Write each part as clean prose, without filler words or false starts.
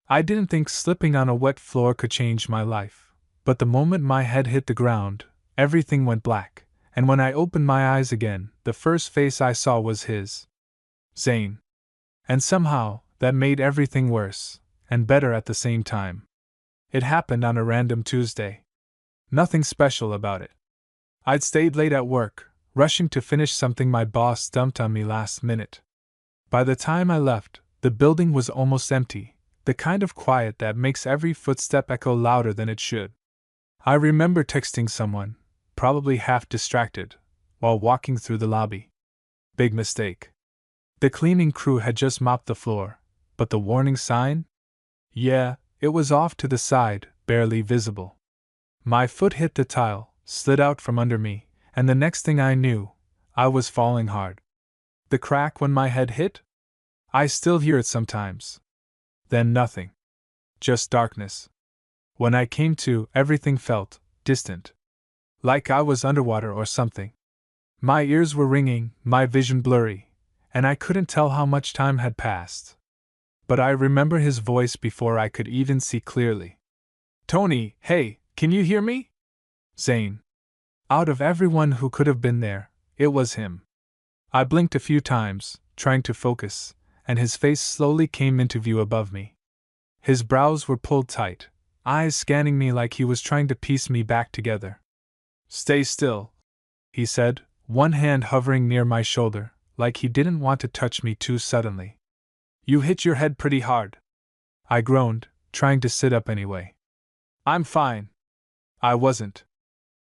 I didn't think slipping on a wet floor could change my life, but the moment my head hit the ground, everything went black, and when I opened my eyes again, the first face I saw was his. Zane. And somehow, that made everything worse, and better at the same time. It happened on a random Tuesday. Nothing special about it. I'd stayed late at work, rushing to finish something my boss dumped on me last minute. By the time I left, the building was almost empty, the kind of quiet that makes every footstep echo louder than it should. I remember texting someone, probably half distracted, while walking through the lobby. Big mistake. The cleaning crew had just mopped the floor, but the warning sign? Yeah, it was off to the side, barely visible. My foot hit the tile, slid out from under me, and the next thing I knew, I was falling hard. The crack when my head hit? I still hear it sometimes. Then nothing. Just darkness. When I came to, everything felt distant. Like I was underwater or something. My ears were ringing, my vision blurry, and I couldn't tell how much time had passed. But I remember his voice before I could even see clearly. Tony, hey, can you hear me? Zane. Out of everyone who could have been there, it was him. I blinked a few times, trying to focus, and his face slowly came into view above me. His brows were pulled tight, eyes scanning me like he was trying to piece me back together. Stay still, he said, one hand hovering near my shoulder, like he didn't want to touch me too suddenly. You hit your head pretty hard. I groaned, trying to sit up anyway. I'm fine. I wasn't.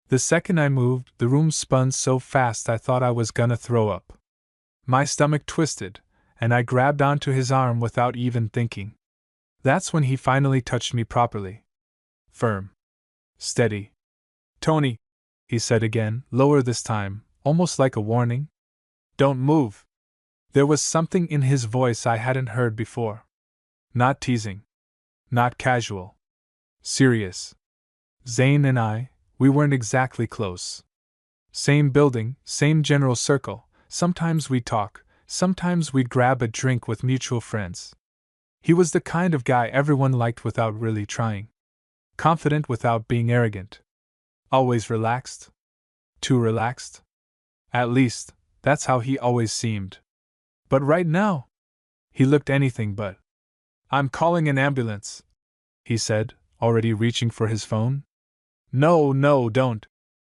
The second I moved, the room spun so fast I thought I was gonna throw up. My stomach twisted, and I grabbed onto his arm without even thinking. That's when he finally touched me properly. Firm. Steady. Tony, he said again, lower this time, almost like a warning. Don't move. There was something in his voice I hadn't heard before. Not teasing. Not casual. Serious. Zane and I, we weren't exactly close. Same building, same general circle, sometimes we'd talk, sometimes we'd grab a drink with mutual friends. He was the kind of guy everyone liked without really trying. Confident without being arrogant. Always relaxed. Too relaxed. At least, that's how he always seemed. But right now, he looked anything but. I'm calling an ambulance, he said, already reaching for his phone. No, don't.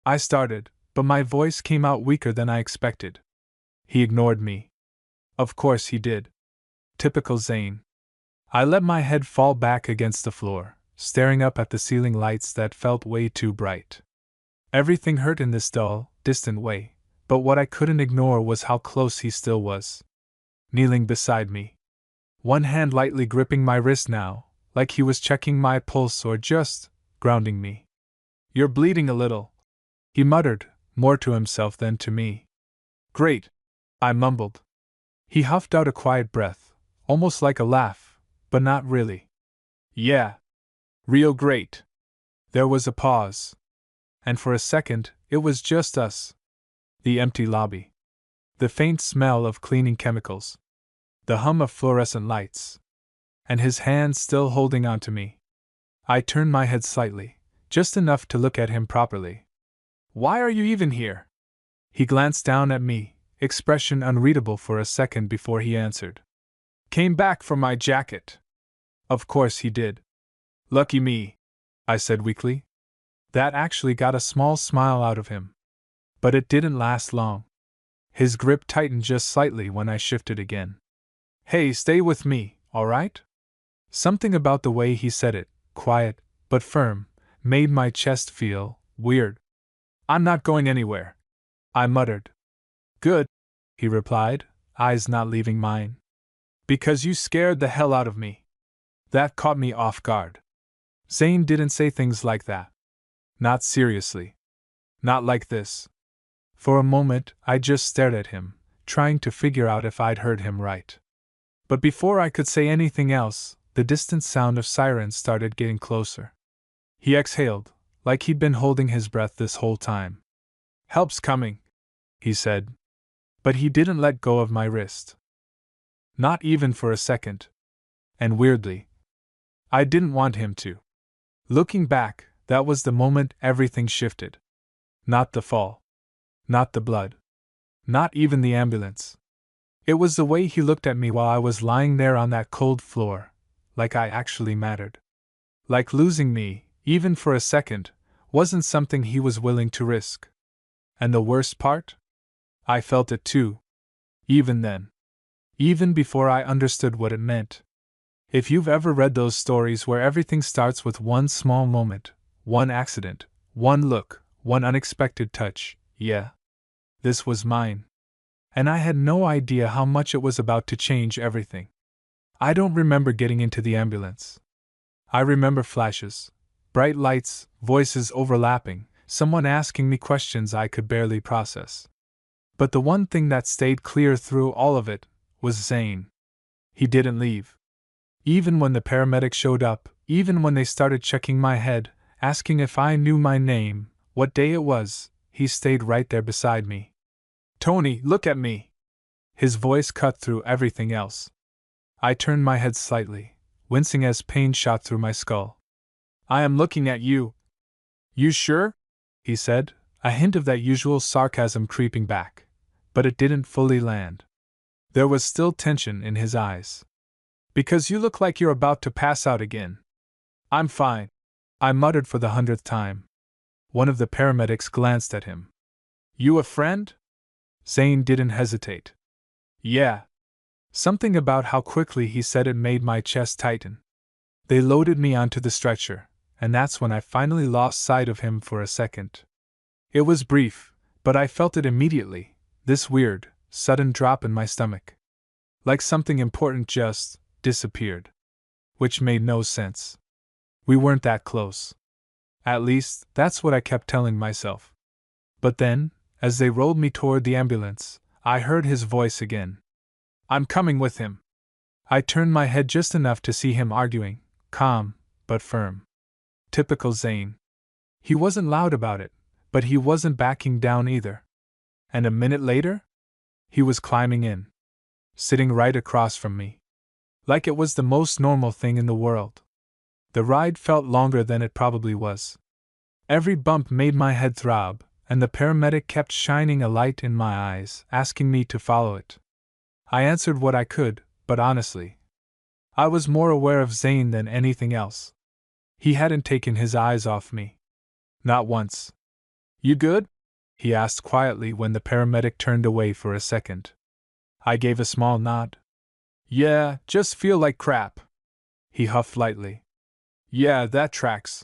I started, but my voice came out weaker than I expected. He ignored me. Of course he did. Typical Zane. I let my head fall back against the floor, staring up at the ceiling lights that felt way too bright. Everything hurt in this dull, distant way, but what I couldn't ignore was how close he still was. Kneeling beside me. One hand lightly gripping my wrist now, like he was checking my pulse or just grounding me. You're bleeding a little, he muttered, more to himself than to me. Great, I mumbled. He huffed out a quiet breath, almost like a laugh, but not really. Yeah. Real great. There was a pause. And for a second, it was just us. The empty lobby. The faint smell of cleaning chemicals. The hum of fluorescent lights. And his hand still holding onto me. I turned my head slightly, just enough to look at him properly. Why are you even here? He glanced down at me, expression unreadable for a second before he answered. Came back for my jacket. Of course he did. Lucky me, I said weakly. That actually got a small smile out of him. But it didn't last long. His grip tightened just slightly when I shifted again. Hey, stay with me, all right? Something about the way he said it, quiet, but firm, made my chest feel weird. I'm not going anywhere, I muttered. Good, he replied, eyes not leaving mine. Because you scared the hell out of me. That caught me off guard. Zane didn't say things like that. Not seriously. Not like this. For a moment, I just stared at him, trying to figure out if I'd heard him right. But before I could say anything else, the distant sound of sirens started getting closer. He exhaled, like he'd been holding his breath this whole time. Help's coming, he said. But he didn't let go of my wrist. Not even for a second. And weirdly, I didn't want him to. Looking back, that was the moment everything shifted. Not the fall. Not the blood. Not even the ambulance. It was the way he looked at me while I was lying there on that cold floor, like I actually mattered. Like losing me, even for a second, wasn't something he was willing to risk. And the worst part? I felt it too. Even then. Even before I understood what it meant. If you've ever read those stories where everything starts with one small moment, one accident, one look, one unexpected touch, yeah. This was mine. And I had no idea how much it was about to change everything. I don't remember getting into the ambulance. I remember flashes, bright lights, voices overlapping, someone asking me questions I could barely process. But the one thing that stayed clear through all of it was Zane. He didn't leave. Even when the paramedic showed up, even when they started checking my head, asking if I knew my name, what day it was, he stayed right there beside me. "Tony, look at me!" His voice cut through everything else. I turned my head slightly, wincing as pain shot through my skull. "I am looking at you." "You sure?" he said, a hint of that usual sarcasm creeping back, but it didn't fully land. There was still tension in his eyes. "Because you look like you're about to pass out again." "I'm fine," I muttered for the 100th time. One of the paramedics glanced at him. "You a friend?" Zane didn't hesitate. "Yeah." Something about how quickly he said it made my chest tighten. They loaded me onto the stretcher, and that's when I finally lost sight of him for a second. It was brief, but I felt it immediately, this weird, sudden drop in my stomach. Like something important just disappeared. Which made no sense. We weren't that close. At least, that's what I kept telling myself. But then, as they rolled me toward the ambulance, I heard his voice again. "I'm coming with him." I turned my head just enough to see him arguing, calm, but firm. Typical Zane. He wasn't loud about it, but he wasn't backing down either. And a minute later? He was climbing in. Sitting right across from me. Like it was the most normal thing in the world. The ride felt longer than it probably was. Every bump made my head throb, and the paramedic kept shining a light in my eyes, asking me to follow it. I answered what I could, but honestly, I was more aware of Zane than anything else. He hadn't taken his eyes off me. Not once. "You good?" he asked quietly when the paramedic turned away for a second. I gave a small nod. "Yeah, just feel like crap." He huffed lightly. "Yeah, that tracks."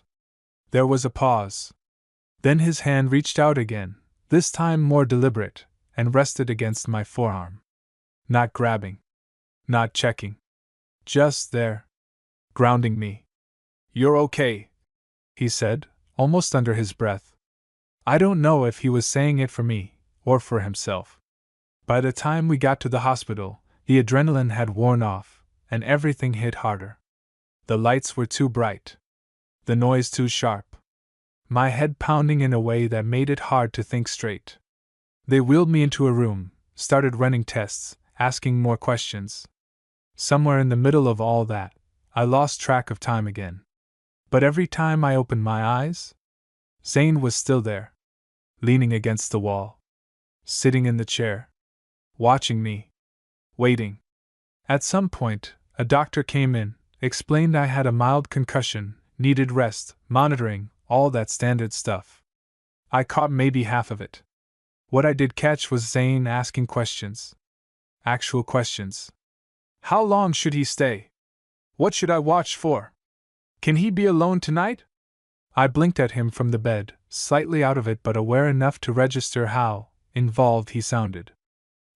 There was a pause. Then his hand reached out again, this time more deliberate, and rested against my forearm. Not grabbing. Not checking. Just there. Grounding me. "You're okay," he said, almost under his breath. I don't know if he was saying it for me, or for himself. By the time we got to the hospital, the adrenaline had worn off, and everything hit harder. The lights were too bright. The noise too sharp. My head pounding in a way that made it hard to think straight. They wheeled me into a room, started running tests, asking more questions. Somewhere in the middle of all that, I lost track of time again. But every time I opened my eyes, Zane was still there, leaning against the wall, sitting in the chair, watching me, waiting. At some point, a doctor came in, explained I had a mild concussion, needed rest, monitoring, all that standard stuff. I caught maybe half of it. What I did catch was Zane asking questions. Actual questions. How long should he stay? What should I watch for? Can he be alone tonight? I blinked at him from the bed, slightly out of it but aware enough to register how involved he sounded.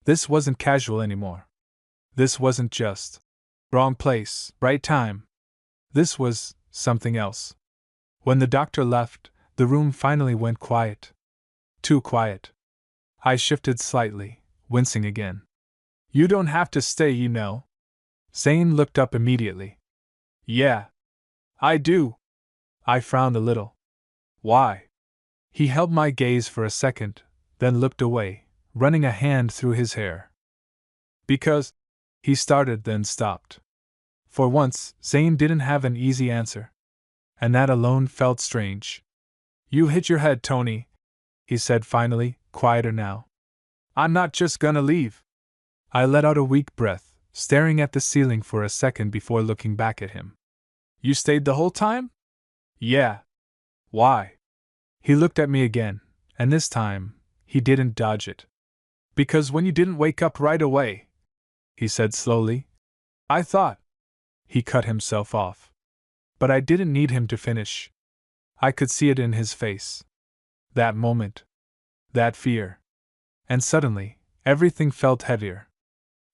This wasn't casual anymore. This wasn't just wrong place, right time. This was something else. When the doctor left, the room finally went quiet. Too quiet. I shifted slightly, wincing again. "You don't have to stay, you know." Zane looked up immediately. "Yeah. I do." I frowned a little. "Why?" He held my gaze for a second, then looked away, running a hand through his hair. "Because," he started then stopped. For once, Zane didn't have an easy answer. And that alone felt strange. You hit your head, Tony, he said finally, quieter now. I'm not just gonna leave. I let out a weak breath, staring at the ceiling for a second before looking back at him. You stayed the whole time? Yeah. Why? He looked at me again, and this time, he didn't dodge it. Because when you didn't wake up right away, he said slowly, I thought. He cut himself off. But I didn't need him to finish. I could see it in his face. That moment. That fear. And suddenly, everything felt heavier.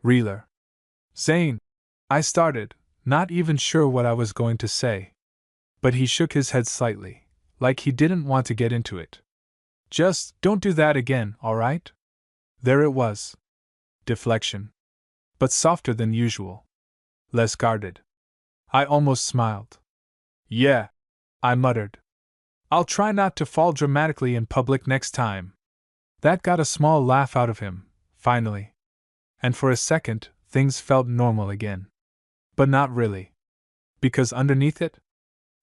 Realer. Zane, I started, not even sure what I was going to say. But he shook his head slightly, like he didn't want to get into it. Just don't do that again, all right? There it was. Deflection. But softer than usual. Less guarded. I almost smiled. Yeah, I muttered. I'll try not to fall dramatically in public next time. That got a small laugh out of him, finally. And for a second, things felt normal again. But not really. Because underneath it,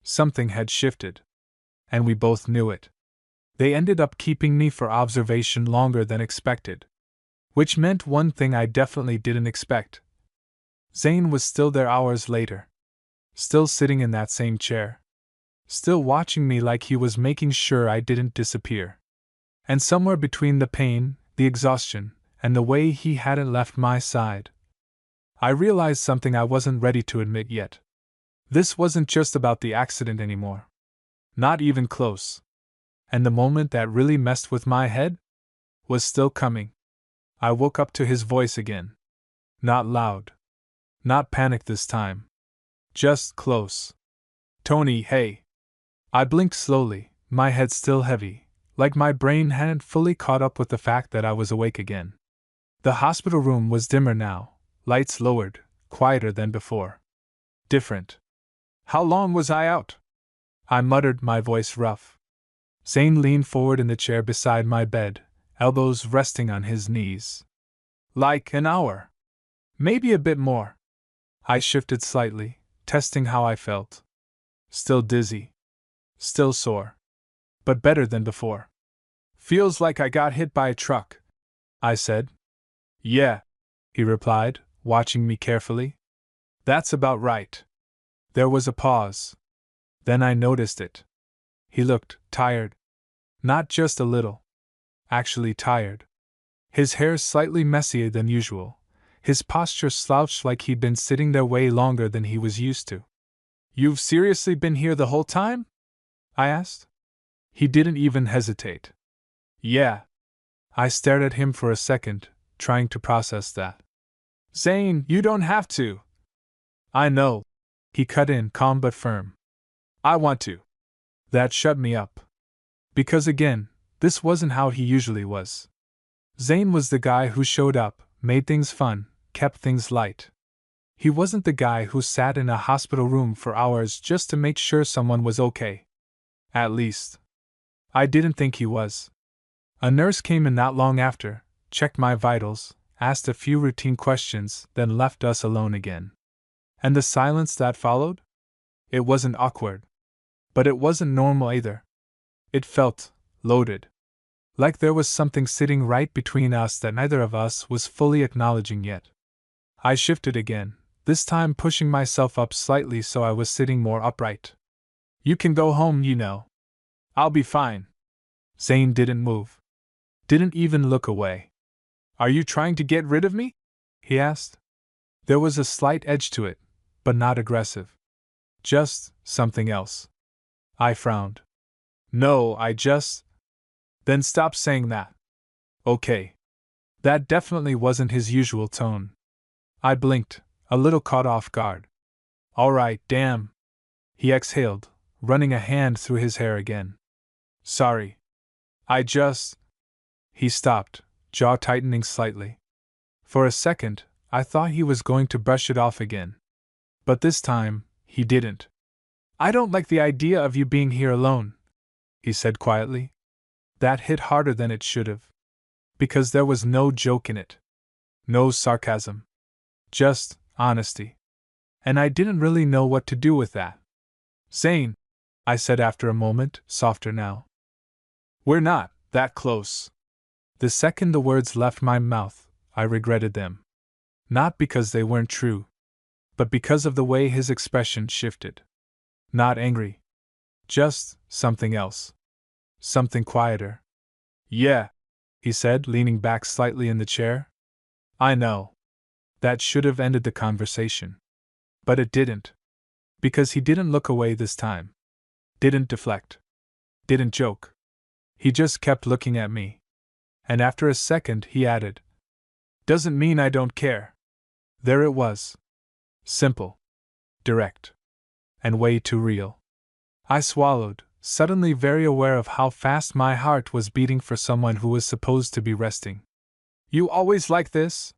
something had shifted. And we both knew it. They ended up keeping me for observation longer than expected. Which meant one thing I definitely didn't expect. Zane was still there hours later. Still sitting in that same chair. Still watching me like he was making sure I didn't disappear. And somewhere between the pain, the exhaustion, and the way he hadn't left my side, I realized something I wasn't ready to admit yet. This wasn't just about the accident anymore. Not even close. And the moment that really messed with my head was still coming. I woke up to his voice again. Not loud. Not panicked this time. Just close. Tony, hey. I blinked slowly, my head still heavy, like my brain hadn't fully caught up with the fact that I was awake again. The hospital room was dimmer now, lights lowered, quieter than before. Different. How long was I out? I muttered, my voice rough. Zane leaned forward in the chair beside my bed, elbows resting on his knees. Like an hour. Maybe a bit more. I shifted slightly, testing how I felt. Still dizzy. Still sore. But better than before. Feels like I got hit by a truck, I said. Yeah, he replied, watching me carefully. That's about right. There was a pause. Then I noticed it. He looked tired. Not just a little. Actually tired. His hair slightly messier than usual. His posture slouched like he'd been sitting there way longer than he was used to. You've seriously been here the whole time? I asked. He didn't even hesitate. Yeah. I stared at him for a second, trying to process that. Zane, you don't have to. I know. He cut in, calm but firm. I want to. That shut me up. Because again, this wasn't how he usually was. Zane was the guy who showed up, made things fun, kept things light. He wasn't the guy who sat in a hospital room for hours just to make sure someone was okay. At least, I didn't think he was. A nurse came in not long after, checked my vitals, asked a few routine questions, then left us alone again. And the silence that followed? It wasn't awkward. But it wasn't normal either. It felt loaded. Like there was something sitting right between us that neither of us was fully acknowledging yet. I shifted again, this time pushing myself up slightly so I was sitting more upright. You can go home, you know. I'll be fine. Zane didn't move. Didn't even look away. Are you trying to get rid of me? He asked. There was a slight edge to it, but not aggressive. Just something else. I frowned. No, I just... Then stop saying that. Okay. That definitely wasn't his usual tone. I blinked, a little caught off guard. All right, damn. He exhaled, running a hand through his hair again. Sorry. I just... He stopped, jaw tightening slightly. For a second, I thought he was going to brush it off again. But this time, he didn't. I don't like the idea of you being here alone, he said quietly. That hit harder than it should have. Because there was no joke in it. No sarcasm. Just honesty. and I didn't really know what to do with that. Zane, I said after a moment, softer now. We're not that close. The second the words left my mouth, I regretted them. Not because they weren't true, but because of the way his expression shifted. Not angry. Just something else. Something quieter. Yeah, he said, leaning back slightly in the chair. I know. That should have ended the conversation. But it didn't. Because he didn't look away this time. Didn't deflect. Didn't joke. He just kept looking at me. And after a second, he added, Doesn't mean I don't care. There it was. Simple. Direct. And way too real. I swallowed, suddenly very aware of how fast my heart was beating for someone who was supposed to be resting. You always like this?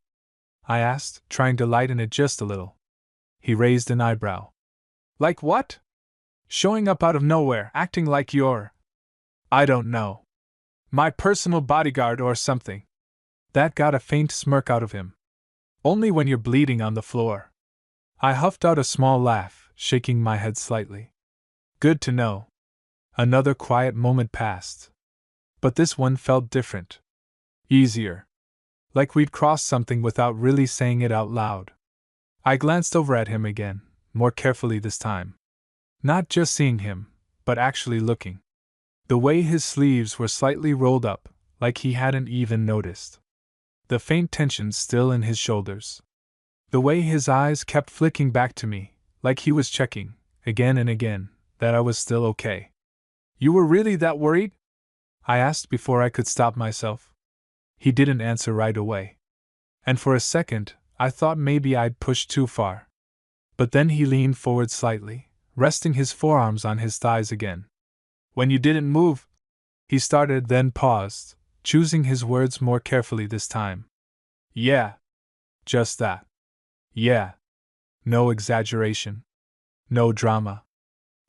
I asked, trying to lighten it just a little. He raised an eyebrow. Like what? Showing up out of nowhere, acting like you're… I don't know. My personal bodyguard or something. That got a faint smirk out of him. Only when you're bleeding on the floor. I huffed out a small laugh, shaking my head slightly. Good to know. Another quiet moment passed. But this one felt different. Easier. Like we'd crossed something without really saying it out loud. I glanced over at him again, more carefully this time. Not just seeing him, but actually looking. The way his sleeves were slightly rolled up, like he hadn't even noticed. The faint tension still in his shoulders. The way his eyes kept flicking back to me, like he was checking, again and again, that I was still okay. You were really that worried? I asked before I could stop myself. He didn't answer right away. And for a second, I thought maybe I'd pushed too far. But then he leaned forward slightly, resting his forearms on his thighs again. When you didn't move, he started, then paused, choosing his words more carefully this time. Yeah. Just that. Yeah. No exaggeration. No drama.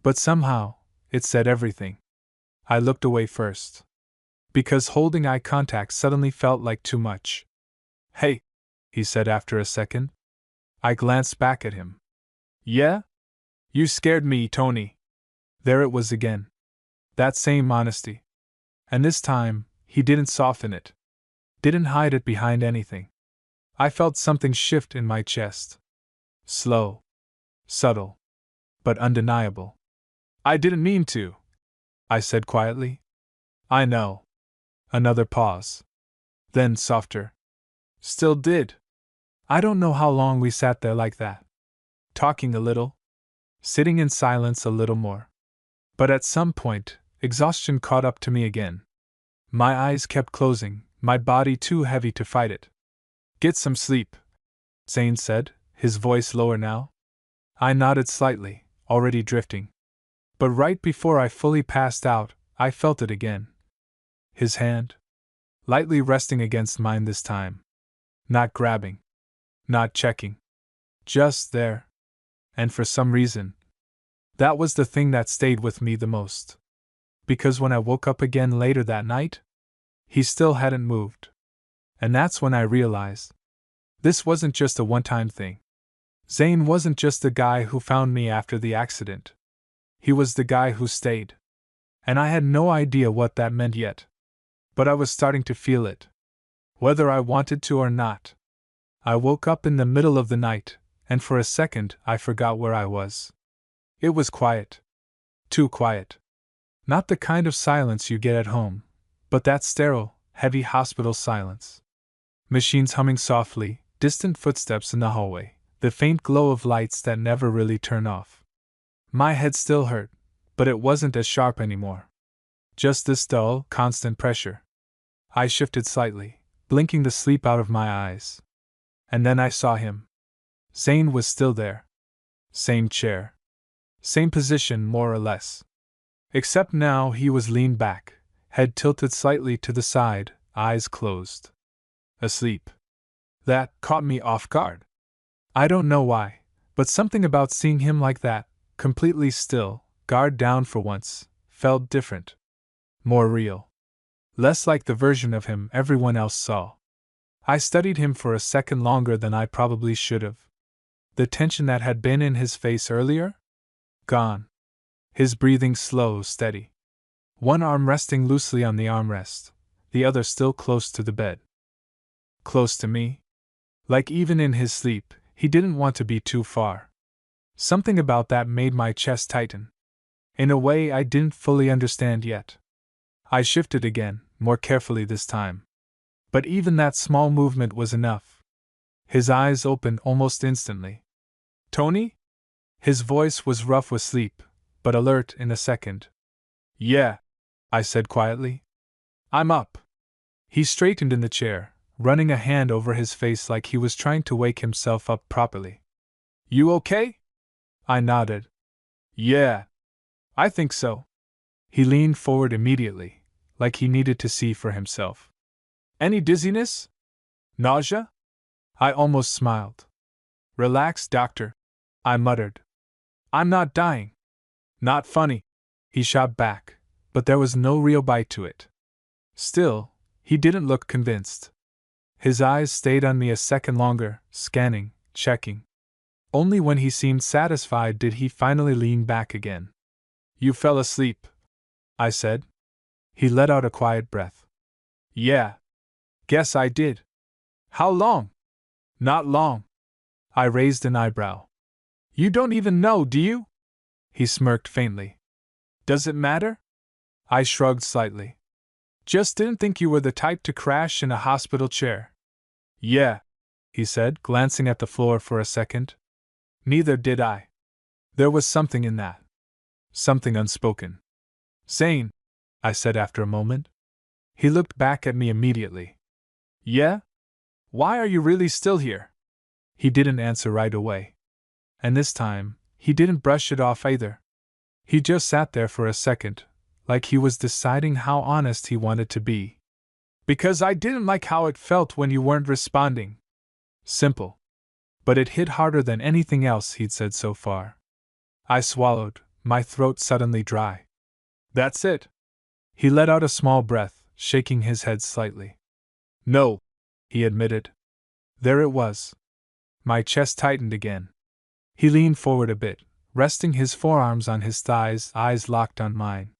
But somehow, it said everything. I looked away first. Because holding eye contact suddenly felt like too much. Hey, he said after a second. I glanced back at him. Yeah? You scared me, Tony. There it was again. That same honesty. And this time, he didn't soften it. Didn't hide it behind anything. I felt something shift in my chest. Slow. Subtle. But undeniable. I didn't mean to, I said quietly. I know. Another pause. Then softer. Still did. I don't know how long we sat there like that. Talking a little. Sitting in silence a little more. But at some point, exhaustion caught up to me again. My eyes kept closing, my body too heavy to fight it. Get some sleep, Zane said, his voice lower now. I nodded slightly, already drifting. But right before I fully passed out, I felt it again. His hand. Lightly resting against mine this time. Not grabbing. Not checking. Just there. And for some reason, that was the thing that stayed with me the most. Because when I woke up again later that night, he still hadn't moved. And that's when I realized this wasn't just a one-time thing. Zane wasn't just the guy who found me after the accident. He was the guy who stayed. And I had no idea what that meant yet. But I was starting to feel it. Whether I wanted to or not. I woke up in the middle of the night, and for a second I forgot where I was. It was quiet. Too quiet. Not the kind of silence you get at home, but that sterile, heavy hospital silence. Machines humming softly, distant footsteps in the hallway, the faint glow of lights that never really turn off. My head still hurt, but it wasn't as sharp anymore. Just this dull, constant pressure. I shifted slightly, blinking the sleep out of my eyes. And then I saw him. Zane was still there. Same chair. Same position, more or less. Except now he was leaned back, head tilted slightly to the side, eyes closed. Asleep. That caught me off guard. I don't know why, but something about seeing him like that, completely still, guard down for once, felt different. More real. Less like the version of him everyone else saw. I studied him for a second longer than I probably should have. The tension that had been in his face earlier? Gone. His breathing slow, steady. One arm resting loosely on the armrest, the other still close to the bed. Close to me? Like even in his sleep, he didn't want to be too far. Something about that made my chest tighten. In a way I didn't fully understand yet. I shifted again, more carefully this time. But even that small movement was enough. His eyes opened almost instantly. Tony? His voice was rough with sleep, but alert in a second. Yeah, I said quietly. I'm up. He straightened in the chair, running a hand over his face like he was trying to wake himself up properly. You okay? I nodded. Yeah, I think so. He leaned forward immediately, like he needed to see for himself. Any dizziness? Nausea? I almost smiled. Relax, doctor, I muttered. I'm not dying. Not funny, he shot back, but there was no real bite to it. Still, he didn't look convinced. His eyes stayed on me a second longer, scanning, checking. Only when he seemed satisfied did he finally lean back again. You fell asleep, I said. He let out a quiet breath. Yeah. Guess I did. How long? Not long. I raised an eyebrow. You don't even know, do you? He smirked faintly. Does it matter? I shrugged slightly. Just didn't think you were the type to crash in a hospital chair. Yeah, he said, glancing at the floor for a second. Neither did I. There was something in that. Something unspoken. Zane, I said after a moment. He looked back at me immediately. Yeah? Why are you really still here? He didn't answer right away. And this time, he didn't brush it off either. He just sat there for a second, like he was deciding how honest he wanted to be. Because I didn't like how it felt when you weren't responding. Simple. But it hit harder than anything else he'd said so far. I swallowed, my throat suddenly dry. That's it. He let out a small breath, shaking his head slightly. No, he admitted. There it was. My chest tightened again. He leaned forward a bit, resting his forearms on his thighs, eyes locked on mine.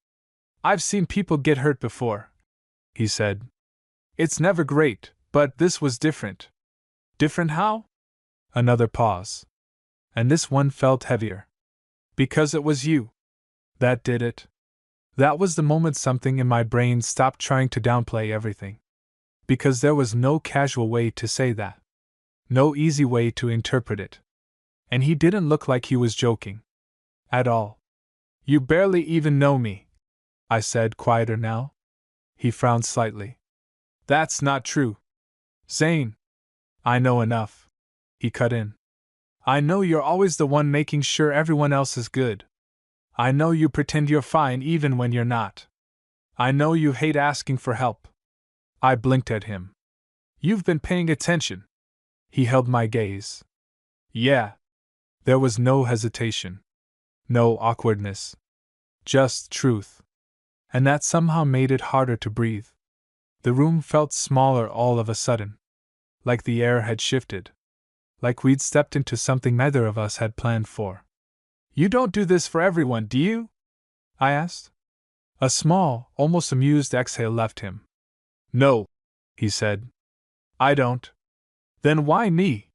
I've seen people get hurt before, he said. It's never great, but this was different. Different how? Another pause. And this one felt heavier. Because it was you. That did it. That was the moment something in my brain stopped trying to downplay everything. Because there was no casual way to say that. No easy way to interpret it. And he didn't look like he was joking. At all. You barely even know me, I said, quieter now. He frowned slightly. That's not true. Zane. I know enough. He cut in. I know you're always the one making sure everyone else is good. I know you pretend you're fine even when you're not. I know you hate asking for help. I blinked at him. You've been paying attention. He held my gaze. Yeah. There was no hesitation. No awkwardness. Just truth. And that somehow made it harder to breathe. The room felt smaller all of a sudden. Like the air had shifted. Like we'd stepped into something neither of us had planned for. You don't do this for everyone, do you? I asked. A small, almost amused exhale left him. No, he said. I don't. Then why me?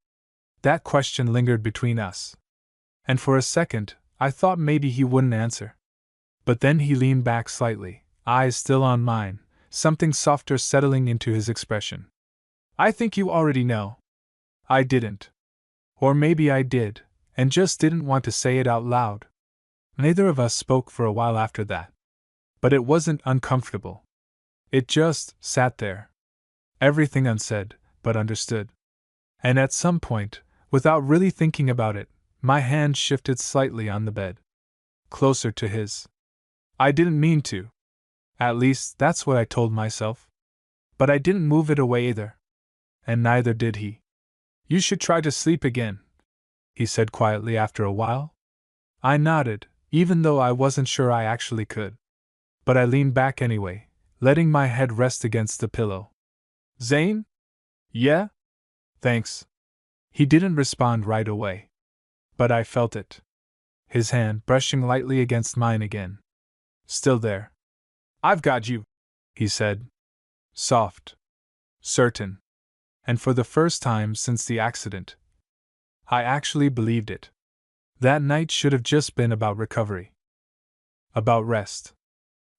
That question lingered between us. And for a second, I thought maybe he wouldn't answer. But then he leaned back slightly, eyes still on mine, something softer settling into his expression. I think you already know. I didn't. Or maybe I did, and just didn't want to say it out loud. Neither of us spoke for a while after that. But it wasn't uncomfortable. It just sat there. Everything unsaid, but understood. And at some point, without really thinking about it, my hand shifted slightly on the bed. Closer to his. I didn't mean to. At least, that's what I told myself. But I didn't move it away either. And neither did he. You should try to sleep again, he said quietly after a while. I nodded, even though I wasn't sure I actually could. But I leaned back anyway, letting my head rest against the pillow. Zane? Yeah? Thanks. He didn't respond right away. But I felt it. His hand brushing lightly against mine again. Still there. "I've got you," he said. Soft. Certain. And for the first time since the accident, I actually believed it. That night should have just been about recovery. About rest.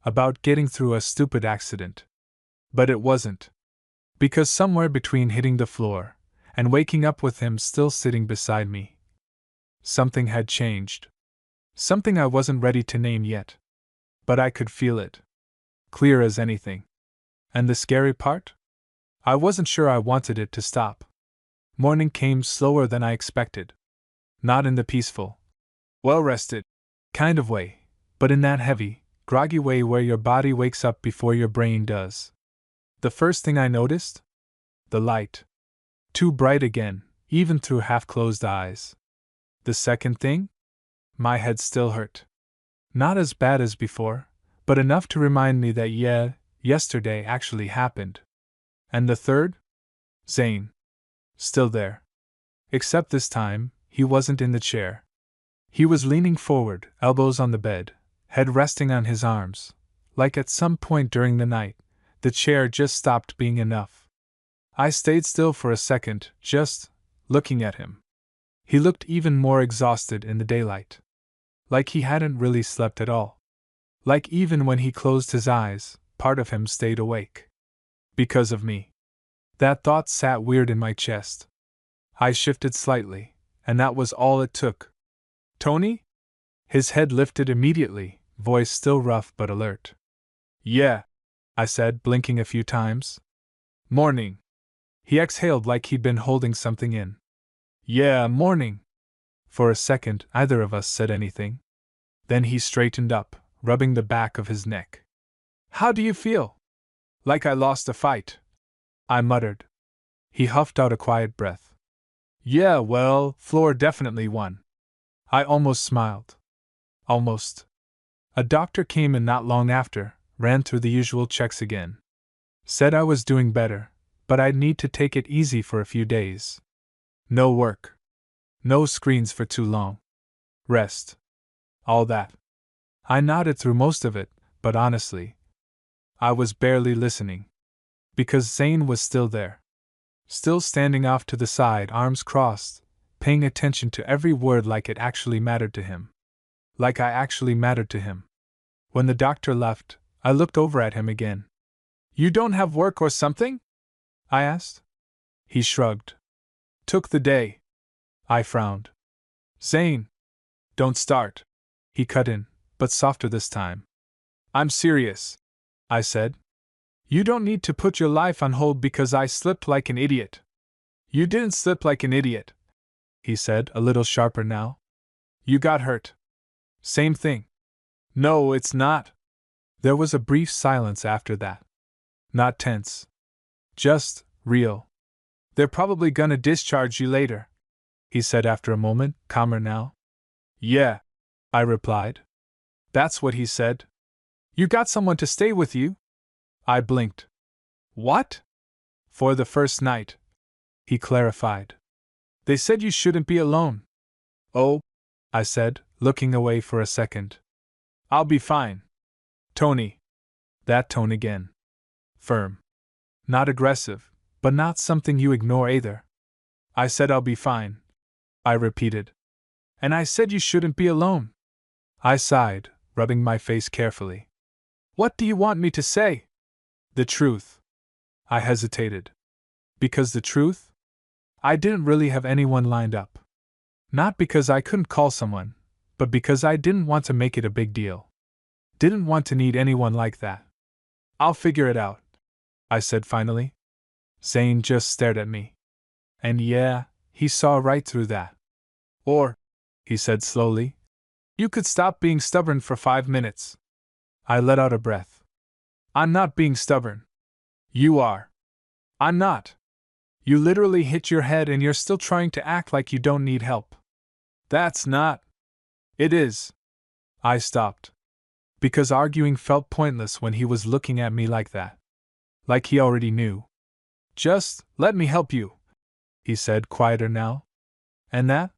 About getting through a stupid accident. But it wasn't. Because somewhere between hitting the floor and waking up with him still sitting beside me, something had changed. Something I wasn't ready to name yet. But I could feel it. Clear as anything. And the scary part? I wasn't sure I wanted it to stop. Morning came slower than I expected. Not in the peaceful, well-rested kind of way, but in that heavy, groggy way where your body wakes up before your brain does. The first thing I noticed? The light. Too bright again, even through half-closed eyes. The second thing? My head still hurt. Not as bad as before, but enough to remind me that yesterday actually happened. And the third? Zane. Still there. Except this time, he wasn't in the chair. He was leaning forward, elbows on the bed, head resting on his arms, like at some point during the night, the chair just stopped being enough. I stayed still for a second, just looking at him. He looked even more exhausted in the daylight. Like he hadn't really slept at all. Like even when he closed his eyes, part of him stayed awake. Because of me. That thought sat weird in my chest. I shifted slightly, and that was all it took. "Tony?" His head lifted immediately, voice still rough but alert. "Yeah," I said, blinking a few times. "Morning." He exhaled like he'd been holding something in. "Yeah, morning." For a second, neither of us said anything. Then he straightened up, rubbing the back of his neck. "How do you feel?" "Like I lost a fight," I muttered. He huffed out a quiet breath. "Yeah, well, Floor definitely won." I almost smiled. Almost. A doctor came in not long after, ran through the usual checks again. Said I was doing better, but I'd need to take it easy for a few days. No work. No screens for too long. Rest. All that. I nodded through most of it, but honestly, I was barely listening. Because Zane was still there. Still standing off to the side, arms crossed, paying attention to every word like it actually mattered to him. Like I actually mattered to him. When the doctor left, I looked over at him again. "You don't have work or something?" I asked. He shrugged. "Took the day." I frowned. "Zane, don't start," he cut in, but softer this time. "I'm serious," I said. "You don't need to put your life on hold because I slipped like an idiot." "You didn't slip like an idiot," he said, a little sharper now. "You got hurt." "Same thing." "No, it's not." There was a brief silence after that. Not tense. Just real. "They're probably gonna discharge you later," he said after a moment, calmer now. "Yeah," I replied. "That's what he said." "You got someone to stay with you?" I blinked. "What?" "For the first night," he clarified. "They said you shouldn't be alone." "Oh," I said, looking away for a second. "I'll be fine." "Tony." That tone again. Firm. Not aggressive, but not something you ignore either. "I said I'll be fine," I repeated. "And I said you shouldn't be alone." I sighed, rubbing my face carefully. "What do you want me to say?" "The truth." I hesitated. Because the truth? I didn't really have anyone lined up. Not because I couldn't call someone, but because I didn't want to make it a big deal. Didn't want to need anyone like that. "I'll figure it out," I said finally. Zane just stared at me. And yeah, he saw right through that. "Or," he said slowly, "you could stop being stubborn for 5 minutes." I let out a breath. "I'm not being stubborn." "You are." "I'm not." "You literally hit your head and you're still trying to act like you don't need help." "That's not." "It is." I stopped. Because arguing felt pointless when he was looking at me like that. Like he already knew. "Just let me help you," he said, quieter now. "And that?"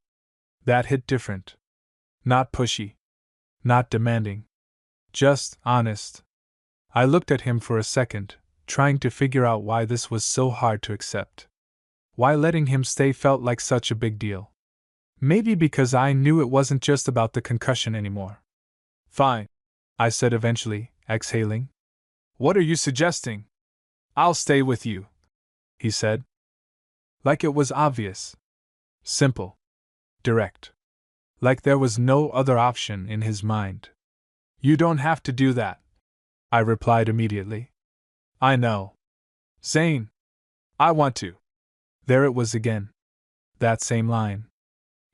That hit different. Not pushy. Not demanding. Just honest. I looked at him for a second, trying to figure out why this was so hard to accept. Why letting him stay felt like such a big deal. Maybe because I knew it wasn't just about the concussion anymore. Fine, I said eventually, exhaling. What are you suggesting? I'll stay with you, he said. Like it was obvious. Simple. Direct. Like there was no other option in his mind. You don't have to do that, I replied immediately. I know. Zane. I want to. There it was again. That same line.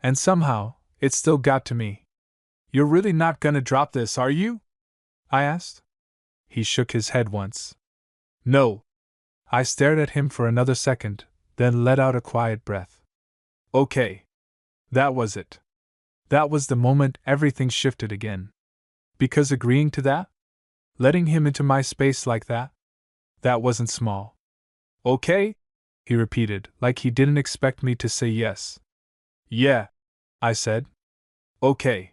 And somehow, it still got to me. You're really not gonna drop this, are you? I asked. He shook his head once. No. I stared at him for another second, then let out a quiet breath. Okay. That was it. That was the moment everything shifted again. Because agreeing to that? Letting him into my space like that? That wasn't small. Okay? He repeated, like he didn't expect me to say yes. Yeah, I said. Okay.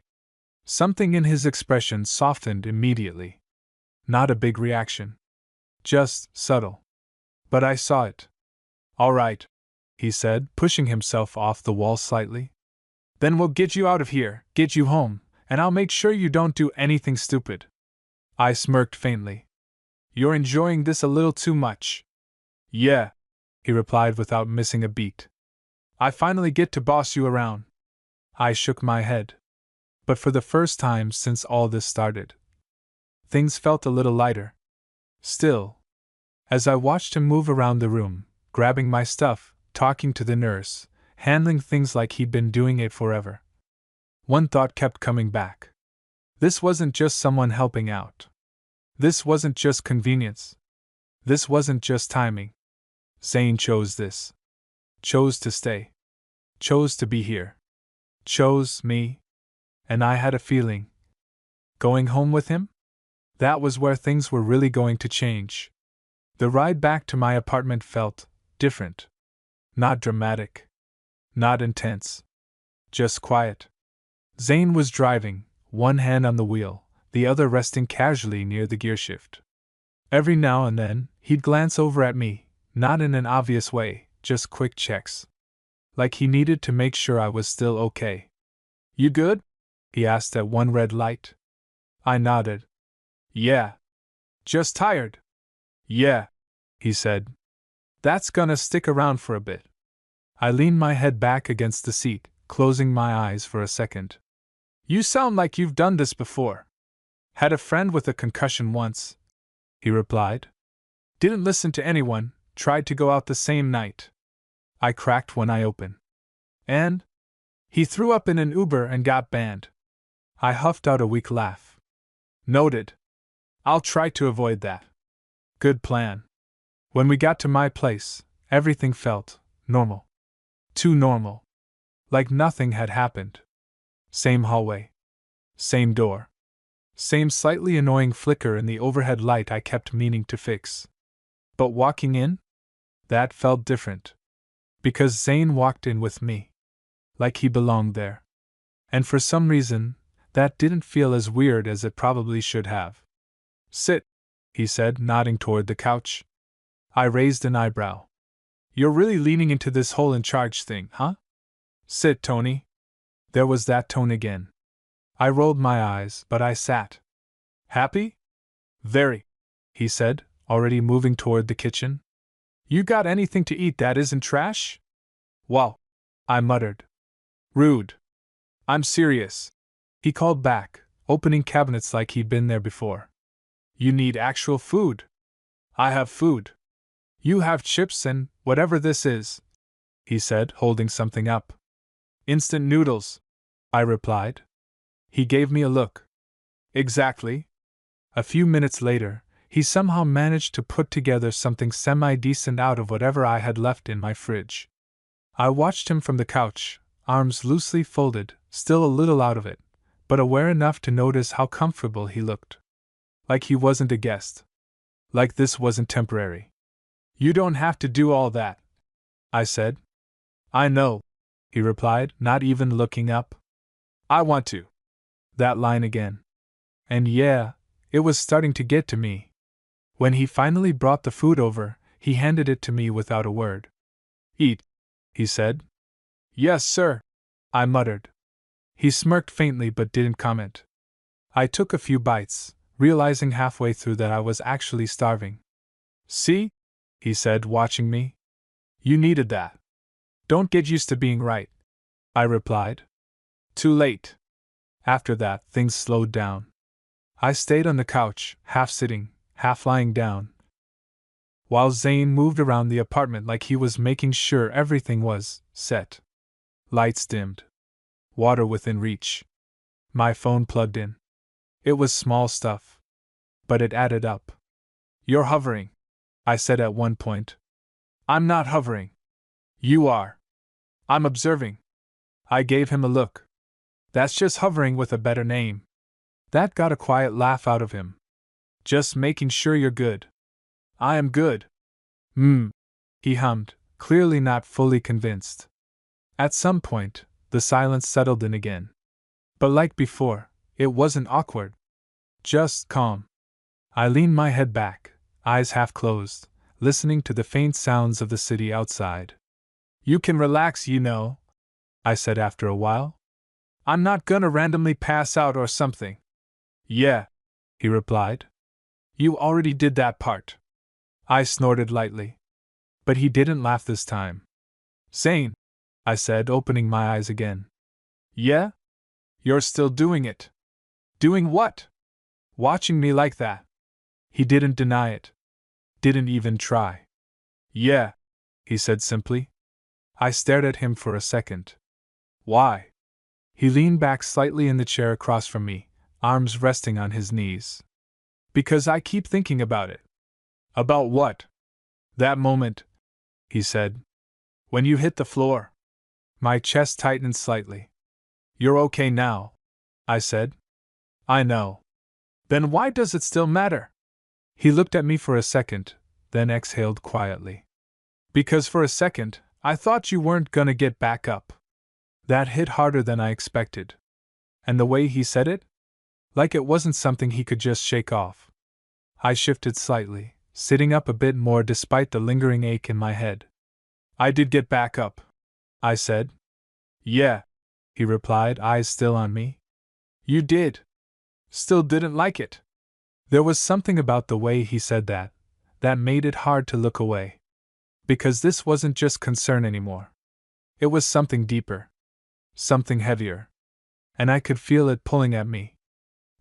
Something in his expression softened immediately. Not a big reaction. Just subtle. But I saw it. All right, he said, pushing himself off the wall slightly. Then we'll get you out of here, get you home, and I'll make sure you don't do anything stupid. I smirked faintly. You're enjoying this a little too much. Yeah, he replied without missing a beat. I finally get to boss you around. I shook my head. But for the first time since all this started, things felt a little lighter. Still, as I watched him move around the room, grabbing my stuff, talking to the nurse, handling things like he'd been doing it forever, one thought kept coming back. This wasn't just someone helping out. This wasn't just convenience. This wasn't just timing. Zane chose this. Chose to stay. Chose to be here. Chose me. And I had a feeling. Going home with him? That was where things were really going to change. The ride back to my apartment felt different. Not dramatic. Not intense. Just quiet. Zane was driving, one hand on the wheel, the other resting casually near the gearshift. Every now and then, he'd glance over at me, not in an obvious way, just quick checks. Like he needed to make sure I was still okay. You good? He asked at one red light. I nodded. Yeah. Just tired. Yeah, he said. That's gonna stick around for a bit. I leaned my head back against the seat, closing my eyes for a second. You sound like you've done this before. Had a friend with a concussion once, he replied. Didn't listen to anyone, tried to go out the same night. I cracked one eye open. And? He threw up in an Uber and got banned. I huffed out a weak laugh. Noted. I'll try to avoid that. Good plan. When we got to my place, everything felt normal. Too normal. Like nothing had happened. Same hallway. Same door. Same slightly annoying flicker in the overhead light I kept meaning to fix. But walking in? That felt different. Because Zane walked in with me. Like he belonged there. And for some reason, that didn't feel as weird as it probably should have. Sit, he said, nodding toward the couch. I raised an eyebrow. You're really leaning into this whole in charge thing, huh? Sit, Tony. There was that tone again. I rolled my eyes, but I sat. Happy? Very, he said, already moving toward the kitchen. You got anything to eat that isn't trash? Well, I muttered. Rude. I'm serious. He called back, opening cabinets like he'd been there before. You need actual food. I have food. You have chips and whatever this is, he said, holding something up. Instant noodles, I replied. He gave me a look. Exactly. A few minutes later, he somehow managed to put together something semi-decent out of whatever I had left in my fridge. I watched him from the couch, arms loosely folded, still a little out of it, but aware enough to notice how comfortable he looked. Like he wasn't a guest. Like this wasn't temporary. You don't have to do all that, I said. I know, he replied, not even looking up. I want to. That line again. And yeah, it was starting to get to me. When he finally brought the food over, he handed it to me without a word. Eat, he said. Yes, sir, I muttered. He smirked faintly but didn't comment. I took a few bites, realizing halfway through that I was actually starving. See? He said, watching me. You needed that. Don't get used to being right, I replied. Too late. After that, things slowed down. I stayed on the couch, half sitting, half lying down, while Zane moved around the apartment like he was making sure everything was set. Lights dimmed. Water within reach. My phone plugged in. It was small stuff, but it added up. You're hovering, I said at one point. I'm not hovering. You are. I'm observing. I gave him a look. That's just hovering with a better name. That got a quiet laugh out of him. Just making sure you're good. I am good. He hummed, clearly not fully convinced. At some point, the silence settled in again. But like before, it wasn't awkward. Just calm. I leaned my head back, eyes half closed, listening to the faint sounds of the city outside. You can relax, you know, I said after a while. I'm not gonna randomly pass out or something. Yeah, he replied. You already did that part. I snorted lightly. But he didn't laugh this time. Zane, I said, opening my eyes again. Yeah? You're still doing it. Doing what? Watching me like that. He didn't deny it. Didn't even try. Yeah, he said simply. I stared at him for a second. Why? He leaned back slightly in the chair across from me, arms resting on his knees. Because I keep thinking about it. About what? That moment, he said. When you hit the floor. My chest tightened slightly. You're okay now, I said. I know. Then why does it still matter? He looked at me for a second, then exhaled quietly. Because for a second, I thought you weren't gonna get back up. That hit harder than I expected. And the way he said it? Like it wasn't something he could just shake off. I shifted slightly, sitting up a bit more despite the lingering ache in my head. I did get back up, I said. Yeah, he replied, eyes still on me. You did. Still didn't like it. There was something about the way he said that made it hard to look away. Because this wasn't just concern anymore. It was something deeper. Something heavier. And I could feel it pulling at me.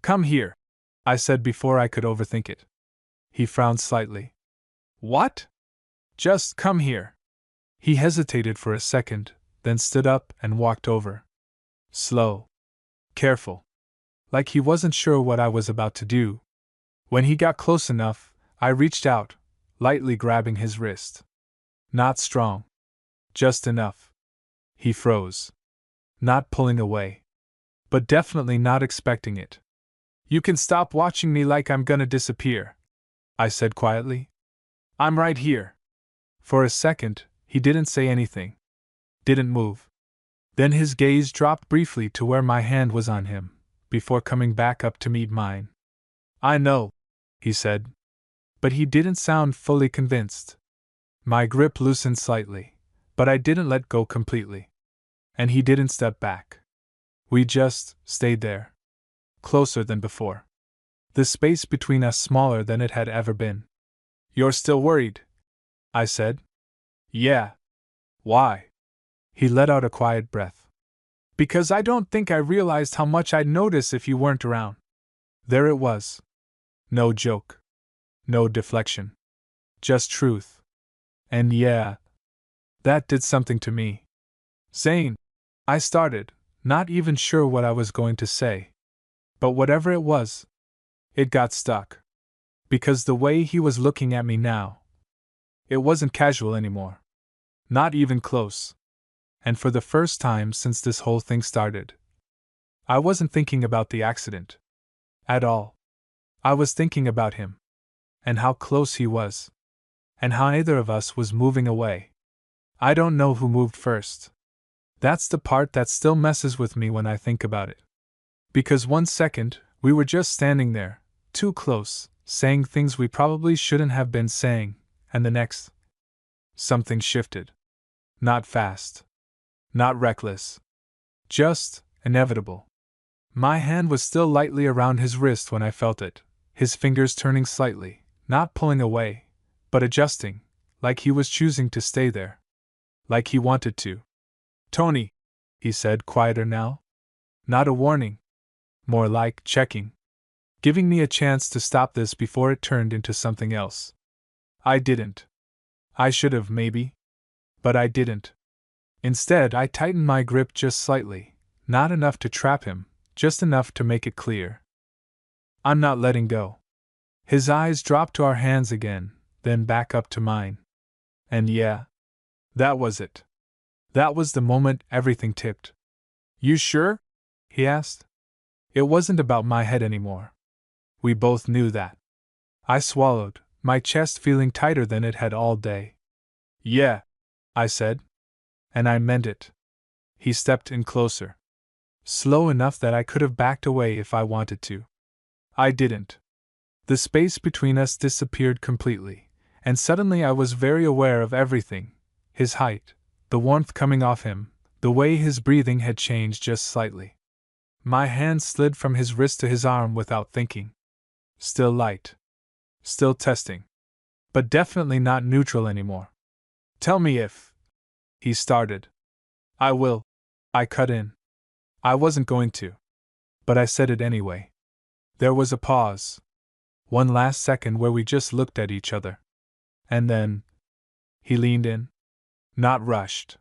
Come here, I said before I could overthink it. He frowned slightly. What? Just come here. He hesitated for a second, then stood up and walked over. Slow. Careful. Like he wasn't sure what I was about to do. When he got close enough, I reached out, lightly grabbing his wrist. Not strong. Just enough. He froze. Not pulling away. But definitely not expecting it. You can stop watching me like I'm gonna disappear, I said quietly. I'm right here. For a second, he didn't say anything. Didn't move. Then his gaze dropped briefly to where my hand was on him, before coming back up to meet mine. I know, he said. But he didn't sound fully convinced. My grip loosened slightly, but I didn't let go completely. And he didn't step back. We just stayed there. Closer than before. The space between us smaller than it had ever been. You're still worried? I said. Yeah. Why? He let out a quiet breath. Because I don't think I realized how much I'd notice if you weren't around. There it was. No joke. No deflection. Just truth. And yeah, that did something to me. Zane, I started, not even sure what I was going to say. But whatever it was, it got stuck. Because the way he was looking at me now, it wasn't casual anymore. Not even close. And for the first time since this whole thing started, I wasn't thinking about the accident. At all. I was thinking about him. And how close he was. And how neither of us was moving away. I don't know who moved first. That's the part that still messes with me when I think about it. Because 1 second, we were just standing there, too close, saying things we probably shouldn't have been saying, and the next, something shifted. Not fast. Not reckless. Just inevitable. My hand was still lightly around his wrist when I felt it, his fingers turning slightly, not pulling away, but adjusting, like he was choosing to stay there. Like he wanted to. "Tony," he said, quieter now. Not a warning. More like checking. Giving me a chance to stop this before it turned into something else. I didn't. I should have, maybe. But I didn't. Instead, I tightened my grip just slightly, not enough to trap him, just enough to make it clear. I'm not letting go. His eyes dropped to our hands again, then back up to mine. And yeah, that was it. That was the moment everything tipped. "You sure?" he asked. It wasn't about my head anymore. We both knew that. I swallowed, my chest feeling tighter than it had all day. "Yeah," I said. And I meant it. He stepped in closer. Slow enough that I could have backed away if I wanted to. I didn't. The space between us disappeared completely, and suddenly I was very aware of everything: his height, the warmth coming off him, the way his breathing had changed just slightly. My hand slid from his wrist to his arm without thinking. Still light. Still testing. But definitely not neutral anymore. "Tell me if..." he started. "I will," I cut in. I wasn't going to. But I said it anyway. There was a pause. One last second where we just looked at each other. And then he leaned in. Not rushed.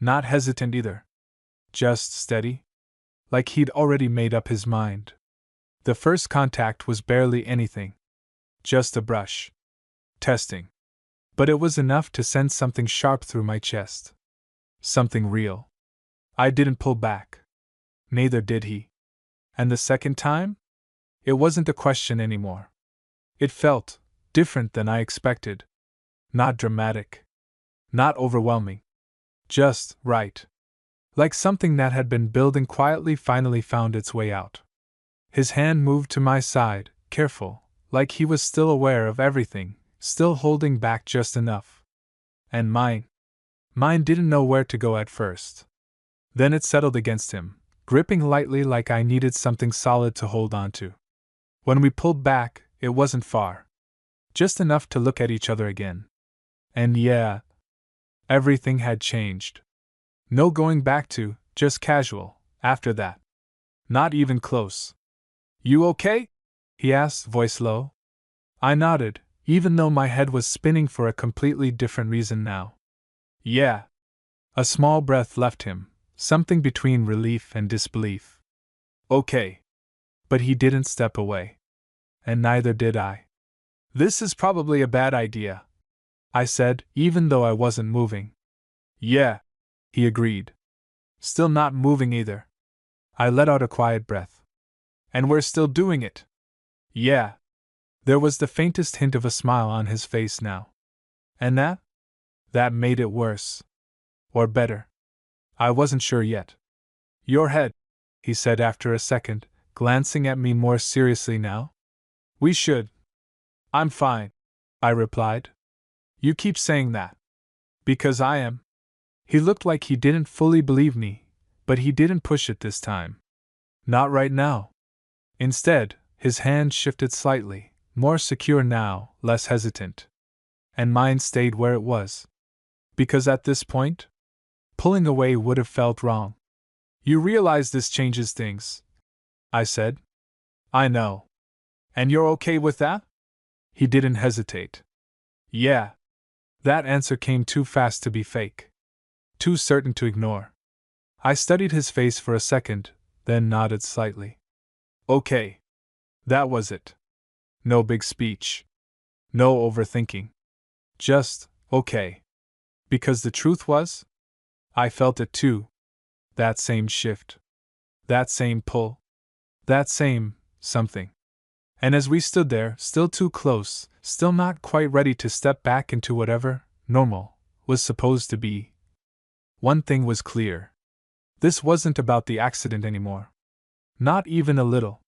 Not hesitant either. Just steady. Like he'd already made up his mind. The first contact was barely anything. Just a brush. Testing. But it was enough to send something sharp through my chest. Something real. I didn't pull back. Neither did he. And the second time? It wasn't a question anymore. It felt different than I expected. Not dramatic. Not overwhelming. Just right. Like something that had been building quietly finally found its way out. His hand moved to my side, careful, like he was still aware of everything, still holding back just enough. And mine didn't know where to go at first. Then it settled against him, gripping lightly like I needed something solid to hold on to. When we pulled back, it wasn't far. Just enough to look at each other again. And yeah, everything had changed. No going back to, just casual, after that. Not even close. "You okay?" he asked, voice low. I nodded, even though my head was spinning for a completely different reason now. "Yeah." A small breath left him, something between relief and disbelief. "Okay." But he didn't step away. And neither did I. "This is probably a bad idea," I said, even though I wasn't moving. "Yeah," he agreed. Still not moving either. I let out a quiet breath. "And we're still doing it." "Yeah." There was the faintest hint of a smile on his face now. And that made it worse. Or better. I wasn't sure yet. "Your head," he said after a second, glancing at me more seriously now. "We should." "I'm fine," I replied. "You keep saying that." "Because I am." He looked like he didn't fully believe me, but he didn't push it this time. Not right now. Instead, his hand shifted slightly, more secure now, less hesitant. And mine stayed where it was. Because at this point, pulling away would have felt wrong. "You realize this changes things," I said. "I know. And you're okay with that?" He didn't hesitate. "Yeah." That answer came too fast to be fake. Too certain to ignore. I studied his face for a second, then nodded slightly. "Okay." That was it. No big speech. No overthinking. Just, okay. Because the truth was, I felt it too. That same shift. That same pull. That same something. And as we stood there, still too close, still not quite ready to step back into whatever normal was supposed to be, one thing was clear. This wasn't about the accident anymore. Not even a little.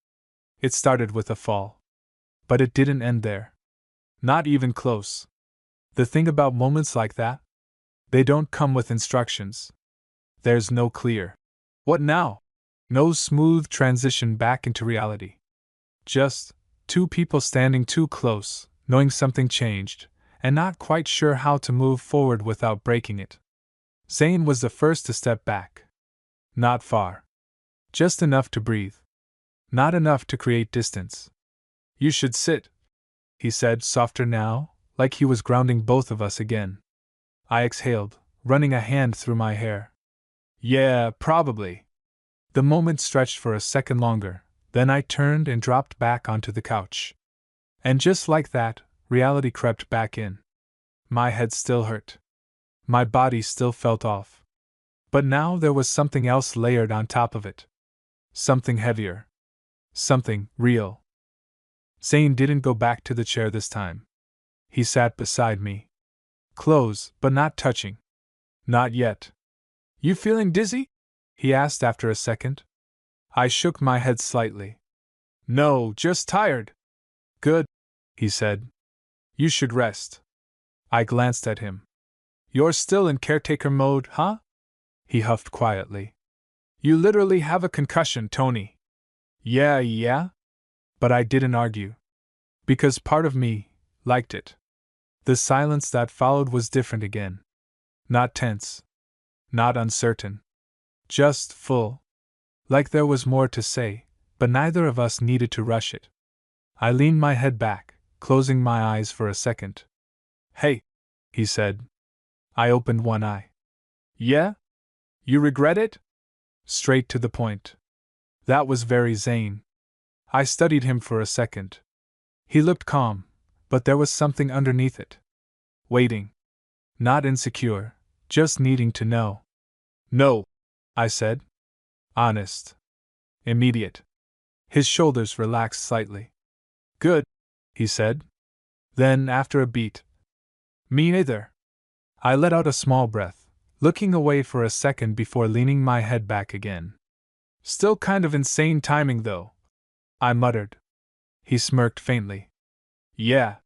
It started with a fall. But it didn't end there. Not even close. The thing about moments like that? They don't come with instructions. There's no clear, "What now?" No smooth transition back into reality. Just two people standing too close, knowing something changed, and not quite sure how to move forward without breaking it. Zane was the first to step back. Not far. Just enough to breathe. Not enough to create distance. "You should sit," he said, softer now, like he was grounding both of us again. I exhaled, running a hand through my hair. "Yeah, probably." The moment stretched for a second longer, then I turned and dropped back onto the couch. And just like that, reality crept back in. My head still hurt. My body still felt off. But now there was something else layered on top of it. Something heavier. Something real. Zane didn't go back to the chair this time. He sat beside me. Close, but not touching. Not yet. "You feeling dizzy?" he asked after a second. I shook my head slightly. "No, just tired." "Good," he said. "You should rest." I glanced at him. "You're still in caretaker mode, huh?" He huffed quietly. "You literally have a concussion, Tony." Yeah. But I didn't argue. Because part of me liked it. The silence that followed was different again. Not tense. Not uncertain. Just full. Like there was more to say, but neither of us needed to rush it. I leaned my head back, closing my eyes for a second. "Hey," he said. I opened one eye. "Yeah? You regret it?" Straight to the point. That was very Zane. I studied him for a second. He looked calm, but there was something underneath it. Waiting. Not insecure, just needing to know. "No," I said. Honest. Immediate. His shoulders relaxed slightly. "Good," he said. Then, after a beat, "Me neither." I let out a small breath, looking away for a second before leaning my head back again. "Still kind of insane timing, though," I muttered. He smirked faintly. "Yeah.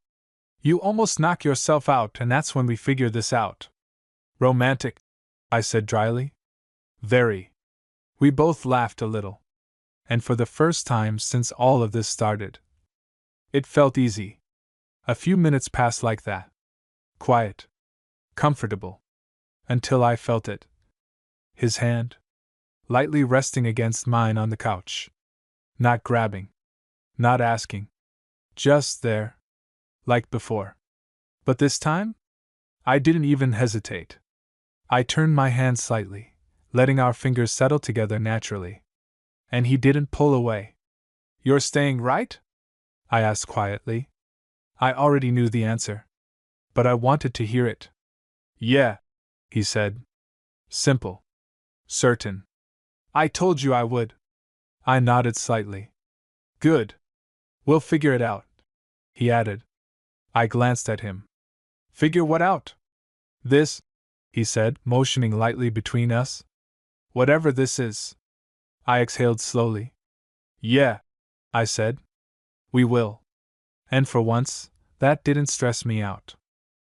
You almost knock yourself out, and that's when we figure this out." "Romantic," I said dryly. "Very." We both laughed a little. And for the first time since all of this started, it felt easy. A few minutes passed like that. Quiet. Comfortable. Until I felt it. His hand. Lightly resting against mine on the couch. Not grabbing. Not asking. Just there. Like before. But this time? I didn't even hesitate. I turned my hand slightly, letting our fingers settle together naturally. And he didn't pull away. "You're staying, right?" I asked quietly. I already knew the answer. But I wanted to hear it. "Yeah," he said. Simple. Certain. "I told you I would." I nodded slightly. "Good. We'll figure it out," he added. I glanced at him. "Figure what out?" "This," he said, motioning lightly between us. "Whatever this is." I exhaled slowly. "Yeah," I said. "We will." And for once, that didn't stress me out.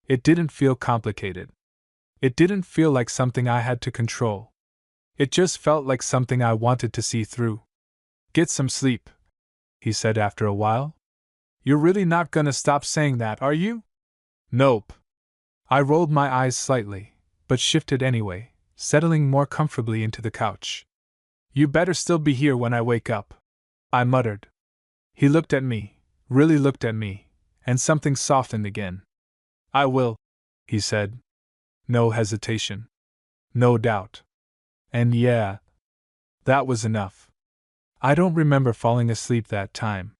It didn't feel complicated. It didn't feel like something I had to control. It just felt like something I wanted to see through. "Get some sleep," he said after a while. "You're really not gonna stop saying that, are you?" "Nope." I rolled my eyes slightly, but shifted anyway, settling more comfortably into the couch. "You better still be here when I wake up," I muttered. He looked at me, really looked at me, and something softened again. "I will," he said. No hesitation. No doubt. And yeah, that was enough. I don't remember falling asleep that time.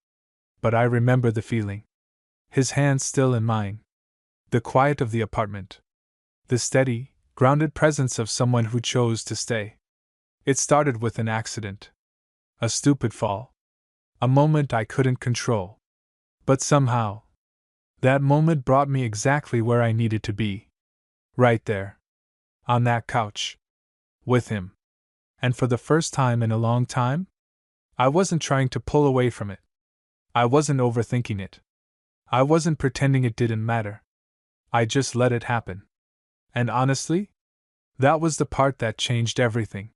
But I remember the feeling. His hand still in mine. The quiet of the apartment. The steady, grounded presence of someone who chose to stay. It started with an accident. A stupid fall. A moment I couldn't control. But somehow, that moment brought me exactly where I needed to be. Right there. On that couch. With him. And for the first time in a long time, I wasn't trying to pull away from it. I wasn't overthinking it. I wasn't pretending it didn't matter. I just let it happen. And honestly, that was the part that changed everything.